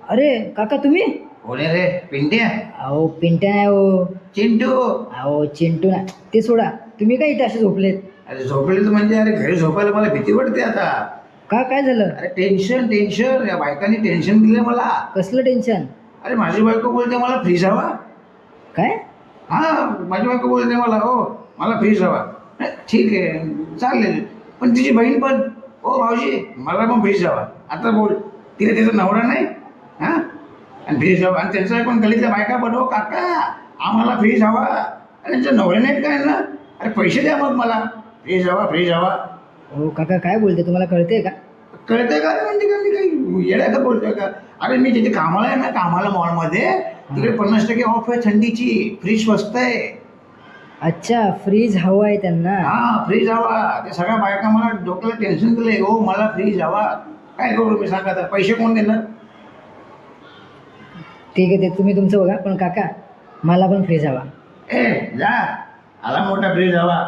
अरे काका तुम्ही? कोण आहे रे? पिंट्या? अहो पिंट्या नाही हो. चिंटू? अहो चिंटू ना, ते सोडा. तुम्ही काय इथे असे झोपलेत? अरे झोपले तर म्हणजे अरे घरी झोपायला मला भीती वाटते आता. का काय झालं? अरे टेन्शन टेन्शन, या बायकांनी टेन्शन दिलंय मला. कसलं टेन्शन? अरे माझी बायको बोलते मला फ्रीज हवा. काय? हा, माझी बायको बोलते मला हो मला फ्रीज हवा. ठीक आहे चालेल, पण तिची बहीण पण हो भाऊजी मला पण फ्रीज हवा. आता बोल, तिला त्याचा नवरा नाही हा, आणि फ्रीज हवा, आणि त्यांचा पण गलीतल्या बायका पण हो काका आम्हाला फ्रीज हवा. अरे त्यांच्या नवऱ्या नाहीत काय ना? अरे पैसे द्या मग मला, फ्रीज हवा फ्रीज हवा. हो काका काय बोलते, तुम्हाला कळते का? कळतंय का? म्हणजे काय मी काही येड्या का बोलतोय का? अरे मी जिथे कामाला आहे ना, कामाला मॉलमध्ये, तिकडे 50% ऑफ आहे थंडीची, फ्रीज स्वस्त आहे. अच्छा, फ्रीज हवा आहे त्यांना. हा फ्रीज हवा. ते सगळ्या बायका मला डोक्याला टेन्शन दिलंय हो मला फ्रीज हवा. काय करू मी सांगा आता, पैसे कोण देणार? ठीक आहे, ते तुम्ही तुमचं बघा, पण काका मला पण फ्रीज हवा. ए जा, आला मोठा फ्रीज हवा.